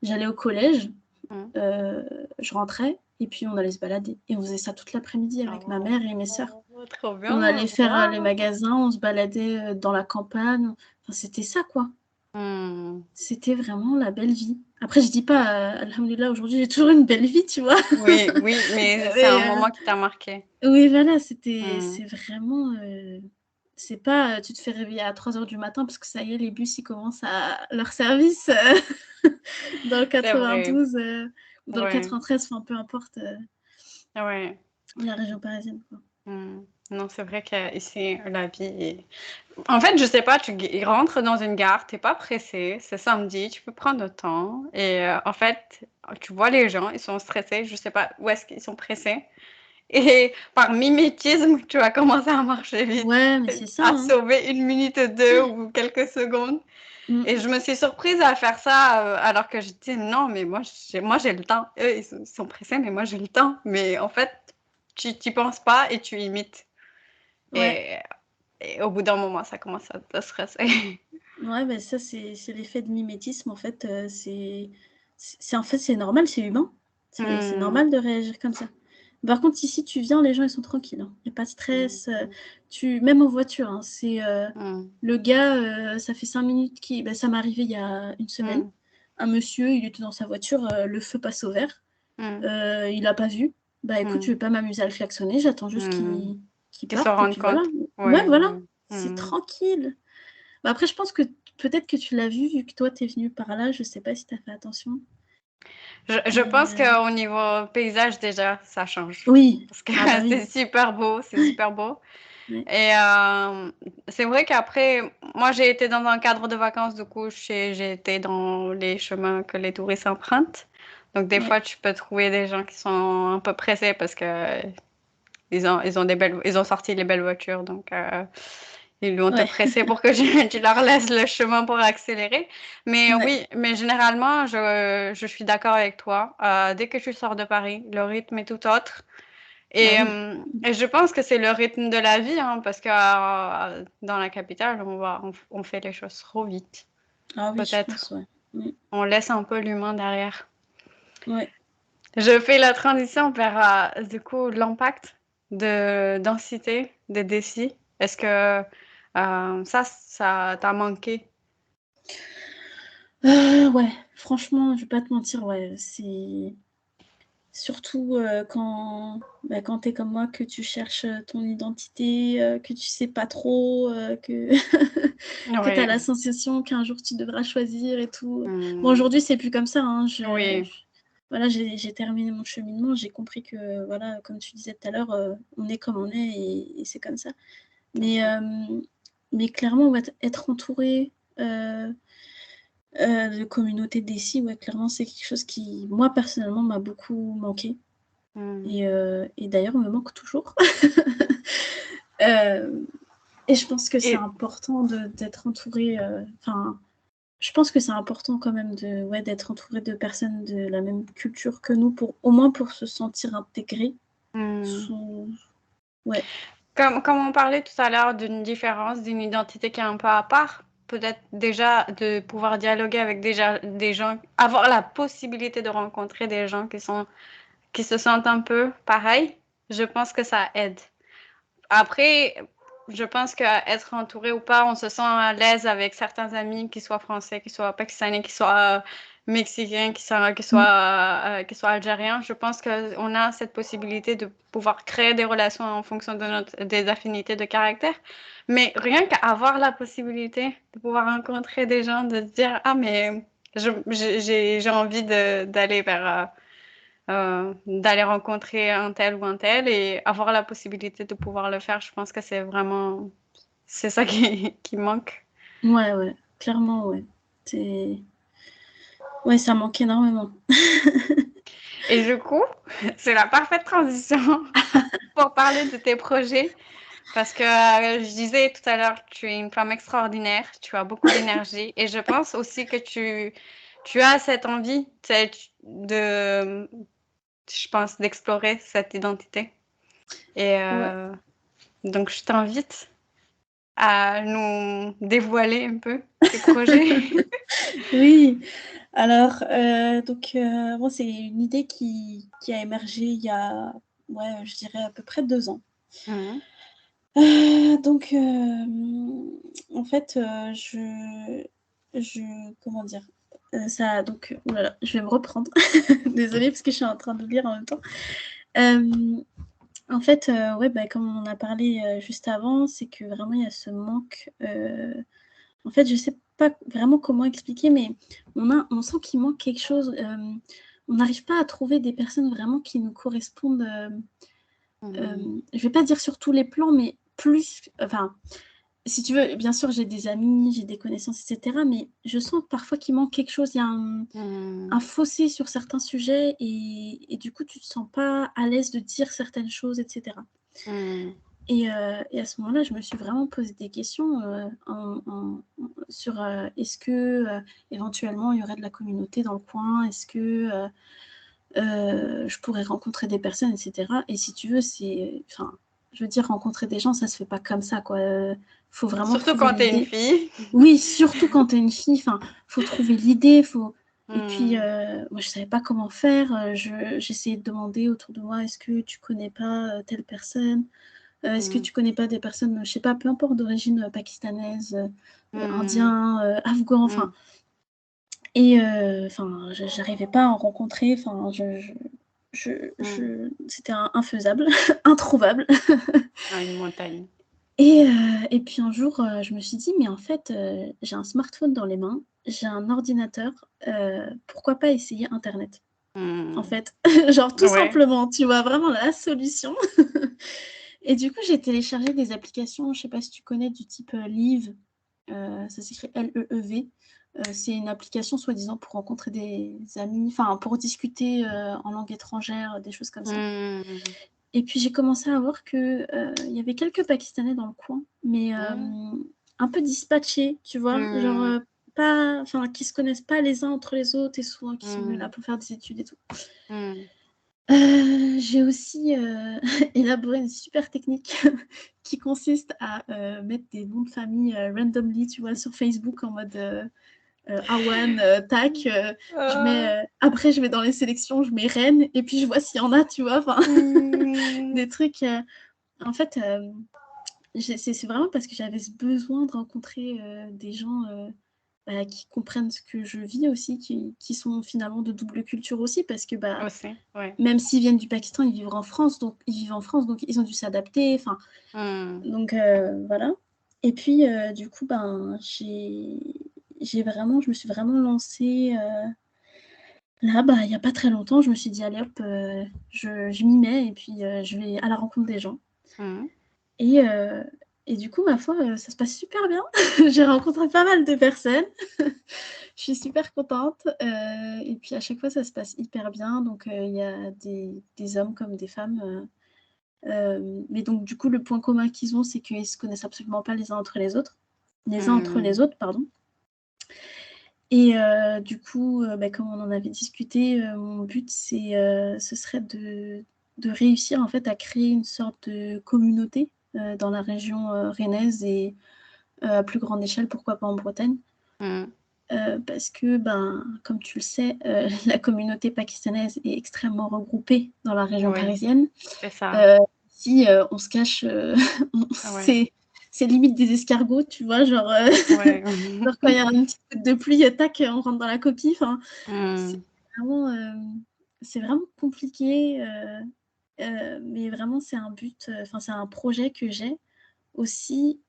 j'allais au collège, Hmm. heu, je rentrais et puis on allait se balader et on faisait ça toute l'après-midi avec ma Oh, mère et mes sœurs. trop On bien. allait faire, les Waouh. magasins, on se baladait, dans la campagne, enfin c'était ça quoi. Hmm. C'était vraiment la belle vie. Après je dis pas, alhamdoulilah aujourd'hui j'ai toujours une belle vie, tu vois? Oui, oui, mais c'est un Mais, moment qui t'a marqué. oui voilà, Hmm. c'est vraiment, c'est pas, tu te fais réveiller à 3 heures du matin parce que ça y est, les bus ils commencent à leur service, dans le C'est vrai. 92, ou dans le Ouais, 93, enfin peu importe, ouais. la région parisienne quoi. Hmm. Non, c'est vrai qu'ici, la vie est... En fait, je sais pas, rentres dans une gare, t'es pas pressé, c'est samedi, tu peux prendre le temps. Et en fait, tu vois les gens, ils sont stressés, je sais pas où est-ce qu'ils sont pressés. Et par mimétisme, tu vas commencer à marcher vite, Ouais, mais c'est ça, à hein. sauver une minute, deux ou quelques secondes. Et Mm. je me suis surprise à faire ça alors que je dis non, mais moi j'ai le temps. Eux, ils sont pressés, mais moi j'ai le temps. Mais en fait, tu t'y penses pas et tu imites. Ouais, Et, et au bout d'un moment, ça commence à te stresser. ouais, bah, ça, c'est l'effet de mimétisme, en fait. En fait, c'est normal, c'est humain. C'est Hmm, normal de réagir comme ça. Par contre, ici, tu viens, les gens, ils sont tranquilles, hein. Il n'y a pas de stress. Même en voiture, hein, hmm, le gars, ça fait 5 minutes bah, ça m'est arrivé il y a une semaine. hmm, Un monsieur, il était dans sa voiture, le feu passe au vert. hmm, Il n'a pas vu. Bah écoute, je hmm, vais pas m'amuser à le klaxonner, j'attends juste hmm. qu'il Qu'ils se parte et rendent puis voilà. compte. Ouais, Oui, voilà, oui. c'est Hmm. tranquille. Bah après, je pense que peut-être que tu l'as vu que toi, t'es venu par là, je sais pas si t'as fait attention. Je Mais pense qu'au niveau paysage, déjà, ça change. oui, Parce que ah bah c'est oui. super beau, c'est super beau. Ouais, Et c'est vrai qu'après, moi, j'ai été dans un cadre de vacances, du coup, j'ai été dans les chemins que les touristes empruntent. Donc, des ouais, fois, tu peux trouver des gens qui sont un peu pressés parce que ils ont sorti les belles voitures. Donc, ils vont te ouais. presser pour que tu leur laisses le chemin pour accélérer. Mais Ouais, oui, mais généralement, je suis d'accord avec toi. Dès que tu sors de Paris, le rythme est tout autre. bah oui. Et je pense que c'est le rythme de la vie, hein, parce que dans la capitale, on fait les choses trop vite, Ah oui, je pense, peut-être. ouais. Mm. On laisse un peu l'humain derrière. Ouais. Je fais la transition vers, du coup, l'impact de densité des défis. Est-ce que ça t'a manqué? Ouais, franchement, je vais pas te mentir, ouais, c'est surtout, quand tu es comme moi, que tu cherches, ton identité, que tu sais pas trop, que que tu as Oui. la sensation qu'un jour tu devras choisir et tout. Bon, Hmm. aujourd'hui, c'est plus comme ça, hein. Oui. Voilà, j'ai terminé mon cheminement, j'ai compris que, voilà, comme tu disais tout à l'heure, on est comme on est et c'est comme ça. C'est Mais, ça. clairement, ouais, être entouré, de communautés d'ici, ouais, clairement, c'est quelque chose qui, moi, personnellement, m'a beaucoup manqué. Hmm. Et d'ailleurs, me manque toujours. Euh, et je pense que c'est Et important d'être entouré. Enfin, je pense que c'est important quand même ouais, d'être entouré de personnes de la même culture que nous, au moins pour se sentir intégré. hmm. Sous... Ouais, Comme on parlait tout à l'heure d'une différence, d'une identité qui est un peu à part, peut-être déjà de pouvoir dialoguer avec déjà des gens, avoir la possibilité de rencontrer des gens qui se sentent un peu pareils, je pense que ça aide. Après, je pense qu'être entouré ou pas, on se sent à l'aise avec certains amis, qu'ils soient français, qu'ils soient pakistanais, qu'ils soient mexicains, qu'ils soient algériens. Je pense qu'on a cette possibilité de pouvoir créer des relations en fonction des affinités de caractère. Mais rien qu'avoir la possibilité de pouvoir rencontrer des gens, de se dire, ah, mais j'ai envie d'aller d'aller rencontrer un tel ou un tel et avoir la possibilité de pouvoir le faire, je pense que c'est ça qui manque. ouais, ouais, clairement, ouais. C'est... Ouais, ça manque énormément. Et du coup, c'est la parfaite transition pour parler de tes projets parce que je disais tout à l'heure, tu es une femme extraordinaire, tu as beaucoup d'énergie et je pense aussi que tu as cette envie je pense, d'explorer cette identité. Et Ouais. donc, je t'invite à nous dévoiler un peu tes projets. Oui, alors, moi, c'est une idée qui a émergé il y a, ouais, je dirais à peu près 2 ans. Mhm. Donc, en fait, comment dire? Ça donc, ouh là là, je vais me reprendre. Désolée parce que je suis en train de lire en même temps. Hem, En fait, ouais, bah, comme on en a parlé, juste avant, c'est que vraiment il y a ce manque, en fait, je sais pas vraiment comment expliquer, mais on sent qu'il manque quelque chose, on n'arrive pas à trouver des personnes vraiment qui nous correspondent, Je vais pas dire sur tous les plans, mais plus, enfin, si tu veux, bien sûr, j'ai des amis, j'ai des connaissances, etc. Mais je sens parfois qu'il manque quelque chose. Il y a un fossé sur certains sujets et du coup, tu te sens pas à l'aise de dire certaines choses, etc. Et à ce moment-là, je me suis vraiment posé des questions sur est-ce que éventuellement il y aurait de la communauté dans le coin, est-ce que je pourrais rencontrer des personnes, etc. Et si tu veux, je veux dire, rencontrer des gens, ça se fait pas comme ça, quoi. Faut vraiment Surtout trouver quand t'es une l'idée. fille. Oui, surtout quand t'es une fille, faut trouver l'idée, Et puis, moi, je savais pas comment faire. J'essayais de demander autour de moi, est-ce que tu connais pas telle personne? Est-ce que tu connais pas des personnes, je sais pas, peu importe d'origine pakistanaise, indien, afghan, enfin. Et j'arrivais pas à en rencontrer. Enfin, c'était infaisable, introuvable. Une montagne. Et puis un jour, je me suis dit, mais en fait, j'ai un smartphone dans les mains, j'ai un ordinateur, pourquoi pas essayer Internet? En fait, genre tout simplement, tu vois, vraiment la solution. Et du coup, j'ai téléchargé des applications, je sais pas si tu connais, du type Leave, ça s'écrit Leev. C'est une application soi-disant pour rencontrer des amis, enfin pour discuter en langue étrangère, des choses comme ça. Et puis j'ai commencé à voir que il y avait quelques Pakistanais dans le coin, mais un peu dispatchés, tu vois, genre pas, enfin qui se connaissent pas les uns entre les autres et souvent qui sont venus là pour faire des études et tout. J'ai aussi élaboré une super technique qui consiste à mettre des noms de famille randomly, tu vois, sur Facebook en mode Awan, tac. Après, je vais dans les sélections, je mets Rennes et puis je vois s'il y en a, tu vois, enfin, des trucs. En fait, c'est vraiment parce que j'avais ce besoin de rencontrer des gens qui comprennent ce que je vis aussi, qui sont finalement de double culture aussi, parce que Aussi, ouais. même s'ils viennent du Pakistan, ils vivent en France, donc ils ont dû s'adapter. Enfin, donc voilà. Et puis du coup, je me suis vraiment lancée là, il n'y a pas très longtemps. Je me suis dit, allez hop, je m'y mets et puis je vais à la rencontre des gens. Et du coup, ma foi, ça se passe super bien. J'ai rencontré pas mal de personnes. Je suis super contente. Et puis à chaque fois, ça se passe hyper bien. Donc il y a des hommes comme des femmes. Mais donc du coup, le point commun qu'ils ont, c'est qu'ils se connaissent absolument pas les uns entre les autres. Les uns entre les autres, pardon. Et du coup, comme on en avait discuté, mon but, ce serait de réussir en fait à créer une sorte de communauté dans la région rennaise et à plus grande échelle, pourquoi pas en Bretagne. Parce que, comme tu le sais, la communauté pakistanaise est extrêmement regroupée dans la région parisienne. C'est ça. Si on se cache, c'est limite des escargots, tu vois, genre, genre quand il y a une petite goutte de pluie, tac, on rentre dans la coquille. Enfin, c'est vraiment compliqué, mais vraiment c'est un but, c'est un projet que j'ai aussi.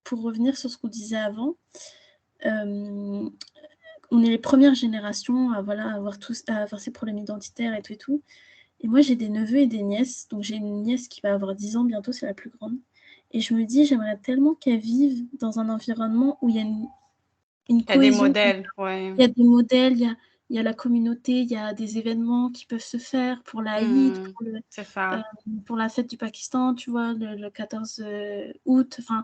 Pour revenir sur ce qu'on disait avant, on est les premières générations à avoir ces problèmes identitaires et tout. Et moi, j'ai des neveux et des nièces. Donc, j'ai une nièce qui va avoir 10 ans bientôt, c'est la plus grande. Et je me dis, j'aimerais tellement qu'elle vive dans un environnement où il y a une Il y a des cohésion. modèles, Il y a des modèles, il y a la communauté, il y a des événements qui peuvent se faire pour l'Aïd, c'est ça. pour la fête du Pakistan, tu vois, le 14 août. Enfin,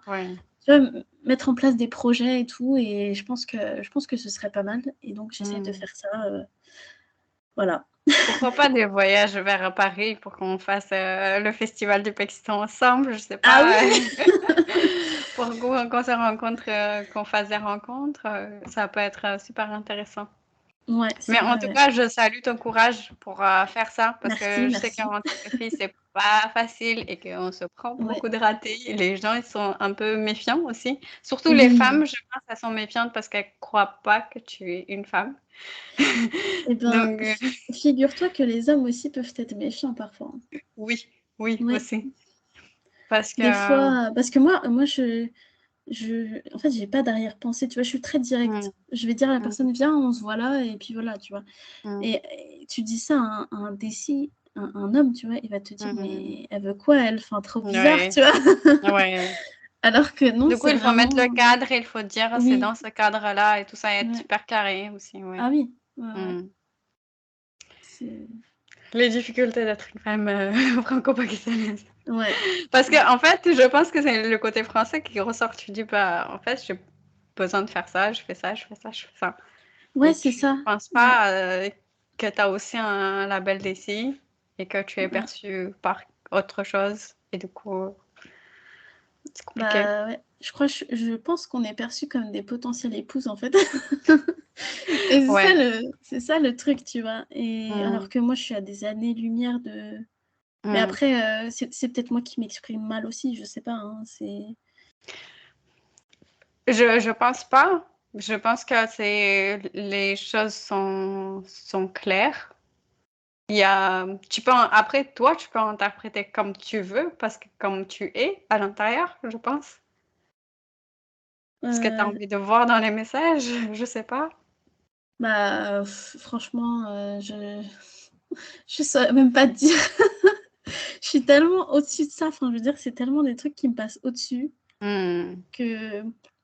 tu vois, mettre en place des projets et tout. Et je pense que ce serait pas mal. Et donc, j'essaie de faire ça. Voilà. Pourquoi pas des voyages vers Paris pour qu'on fasse le festival du Pakistan ensemble, je sais Ah pas. oui. Pour qu'on se rencontre, qu'on fasse des rencontres, ça peut être super intéressant. Ouais, Mais en vrai, tout ouais. cas, je salue ton courage pour faire ça parce que je sais Merci. qu'en tant que fille, c'est pas facile et qu'on se prend beaucoup de ratés. Et les gens, ils sont un peu méfiants aussi. Surtout les femmes, je pense, elles sont méfiantes parce qu'elles croient pas que tu es une femme. Eh ben, Donc, figure-toi que les hommes aussi peuvent être méfiants parfois. oui, Ouais. aussi. Parce Des que, fois, parce que moi, en fait, j'ai pas d'arrière-pensée, tu vois, je suis très directe. Je vais dire à la personne, viens, on se voit là, et puis voilà, tu vois. Et tu dis ça à un Dessi, un homme, tu vois, il va te dire, Mhm. mais elle veut quoi, elle? Enfin, trop bizarre, Ouais, tu vois. ouais. Alors que non, Du coup, c'est il faut mettre le vraiment... cadre et il faut dire c'est Oui, dans ce cadre-là et tout ça, et être ouais. super carré aussi, ouais. Ah oui, ouais, ouais. Mm. C'est... Les difficultés d'être une femme franco-pakistanaise. Ouais. Parce que, en fait, je pense que c'est le côté français qui ressort. Tu dis, bah, en fait, j'ai besoin de faire ça, je fais ça, je fais ça, je fais ça. Ouais, Et c'est tu ça. penses Ouais, pas que tu as aussi un label d'ici et que tu es ouais. perçu par autre chose. Et du coup, c'est compliqué. Bah ouais. Je pense qu'on est perçus comme des potentielles épouses, en fait. Et Ouais. c'est ça le truc, tu vois. Et alors Mm. que moi, je suis à des années-lumière de... Mais Mm. après, c'est peut-être moi qui m'exprime mal aussi, je sais pas, hein, c'est... Je pense pas. Je pense que les choses sont claires. Après, toi, tu peux interpréter comme tu veux, parce que comme tu es à l'intérieur, je pense. Ce que tu as Euh, envie de voir dans les messages, je sais pas. Bah, franchement, je saurais même pas te dire. Je suis tellement au-dessus de ça, enfin, je veux dire, c'est tellement des trucs qui me passent au-dessus Hmm. que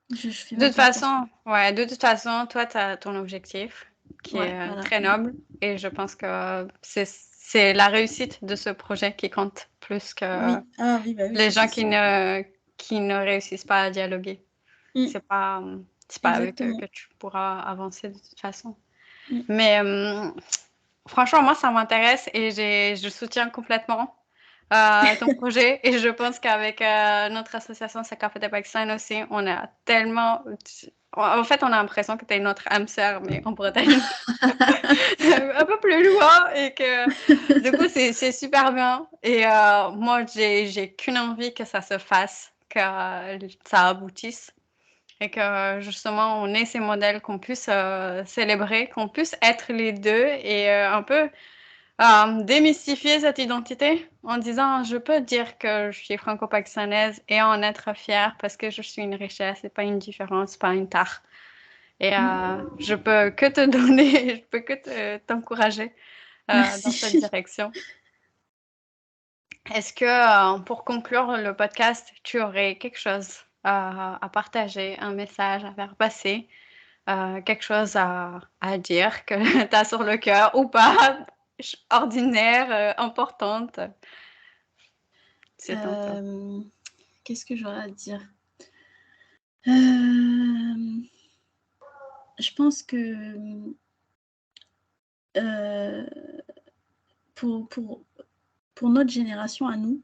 je fais De même toute pas attention. façon, ouais, de toute façon, toi, tu as ton objectif qui Ouais, est voilà. très noble et je pense que c'est la réussite de ce projet qui compte plus que Oui, ah oui, bah oui, les ça gens c'est qui sûr. ne réussissent pas à dialoguer. Mmh, C'est pas avec eux que exactement. tu pourras avancer de toute façon. Mmh. Mais franchement, moi, ça m'intéresse et je soutiens complètement ton projet. Et je pense qu'avec notre association Sakafete Pakistan aussi, on a tellement... En fait, on a l'impression que tu es notre âme sœur, mais en Bretagne. Un peu plus loin et que du coup c'est super bien et moi j'ai qu'une envie que ça se fasse, que ça aboutisse et que justement on ait ces modèles qu'on puisse célébrer, qu'on puisse être les deux et un peu démystifier cette identité en disant je peux dire que je suis franco-pakistanaise et en être fière parce que je suis une richesse et pas une différence, pas une tare. Et Mmh. je peux que te donner, je peux que t'encourager dans cette Merci. direction. Est-ce que pour conclure le podcast, tu aurais quelque chose à partager, un message à faire passer, quelque chose à dire que tu as sur le cœur ou pas, ordinaire, importante, c'est ton temps. Qu'est-ce que j'aurais à dire? Hem, je pense que, heu, pour pour pour notre génération à nous,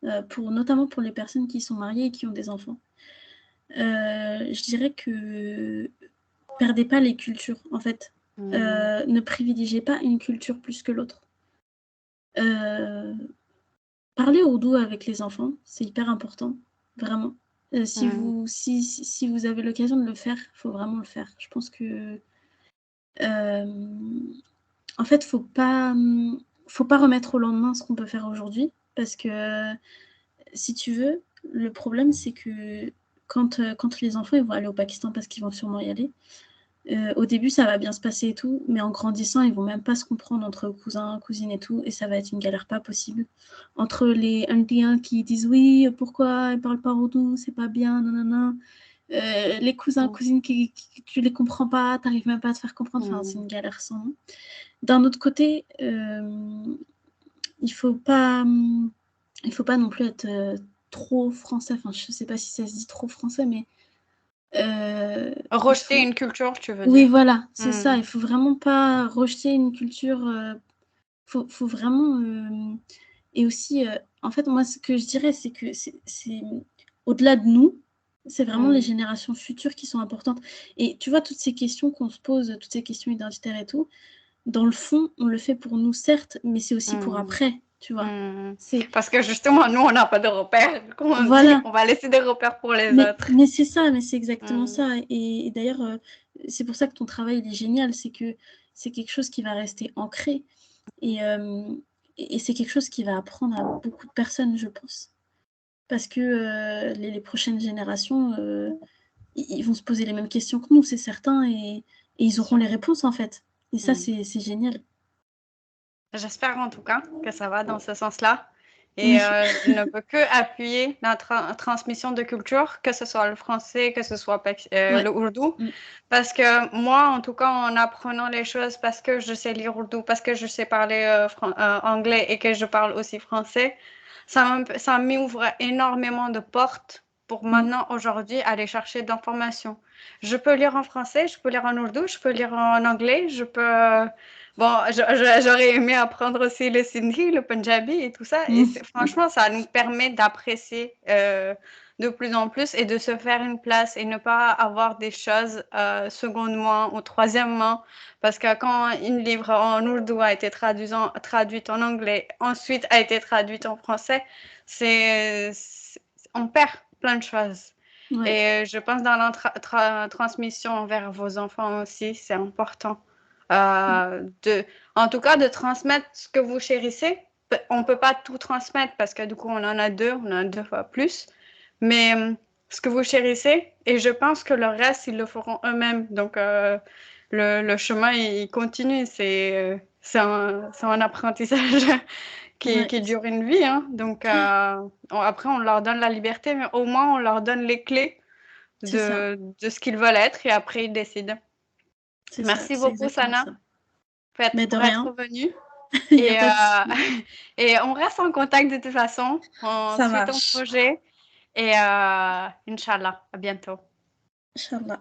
notamment pour les personnes qui sont mariées et qui ont des enfants, je dirais que perdez pas les cultures, en fait. Hmm. Ne privilégiez pas une culture plus que l'autre. Heu, Parlez ourdou avec les enfants, c'est hyper important, vraiment. Hmm. Si vous avez l'occasion de le faire, il faut vraiment le faire. Je pense que, hem, en fait, faut pas remettre au lendemain ce qu'on peut faire aujourd'hui parce que, si tu veux, le problème, c'est que quand les enfants, ils vont aller au Pakistan parce qu'ils vont sûrement y aller, au début, ça va bien se passer et tout, mais en grandissant, ils vont même pas se comprendre entre cousins, cousines et tout, et ça va être une galère pas possible. Entre les Indiens qui disent oui, pourquoi ils parlent pas ourdou, c'est pas bien, nanana. Les cousins, Hmm. cousines qui tu les comprends pas, t'arrives même pas à te faire comprendre. Enfin, c'est Hmm. une galère sans nom. D'un autre côté, il faut pas, il faut pas non plus être trop français. Enfin, je sais pas si ça se dit trop français, mais il Rejeter faut une culture, tu veux oui, dire? voilà, c'est ça. Hmm. Il faut vraiment pas rejeter une culture. Faut vraiment. Et aussi, en fait, moi, ce que je dirais, c'est que c'est au-delà de nous, c'est vraiment les Hmm. générations futures qui sont importantes. Et tu vois, toutes ces questions qu'on se pose, toutes ces questions identitaires et tout, dans le fond, on le fait pour nous, certes, mais c'est aussi pour Hmm. après, tu vois. Hmm. C'est Parce que justement, nous, on n'a pas de repères. Comme on dit, voilà. on va laisser des repères pour les autres. Mais c'est ça, mais c'est exactement Hmm. ça. Et d'ailleurs, c'est pour ça que ton travail, il est génial. C'est que c'est quelque chose qui va rester ancré. Et, et c'est quelque chose qui va apprendre à beaucoup de personnes, je pense. Parce que les prochaines générations, ils vont se poser les mêmes questions que nous, c'est certain. Et ils C'est auront sûr. les réponses, en fait. Et ça, Hmm. c'est génial. J'espère en tout cas que ça va dans ce sens-là. Et je ne peux que appuyer la transmission de culture, que ce soit le français, que ce soit le Ouais. ourdou. Mm. Parce que moi, en tout cas, en apprenant les choses, parce que je sais lire ourdou, parce que je sais parler anglais et que je parle aussi français, ça m'ouvre énormément de portes pour Mm. maintenant, aujourd'hui, aller chercher d'informations. Je peux lire en français, je peux lire en ourdou, je peux lire en anglais, je peux... Bon, j'aurais aimé apprendre aussi le sindhi, le punjabi et tout ça. Et Mm. franchement, ça nous permet d'apprécier de plus en plus et de se faire une place et ne pas avoir des choses secondement ou troisièmement. Parce que quand une livre en ourdou a été traduite en anglais, ensuite a été traduite en français, on perd plein de choses. Ouais. Et je pense dans la transmission vers vos enfants aussi, c'est important. Mm. En tout cas, de transmettre ce que vous chérissez. On ne peut pas tout transmettre parce que du coup, on en a deux, on en a deux fois plus. Mais ce que vous chérissez, et je pense que le reste, ils le feront eux-mêmes. Donc, le chemin, il continue. C'est un apprentissage Ouais. qui dure une vie, hein. Donc, après, on leur donne la liberté, mais au moins, on leur donne les clés C'est ça. de ce qu'ils veulent être et après, ils décident. C'est ça. Merci C'est beaucoup, exactement Sana, ça. Mais de pour être rien. venue. Il n'y a Et, pas de souci. et on reste en contact de toute façon. On Ça suit ton marche. projet. Et Inch'Allah, à bientôt. Inch'Allah.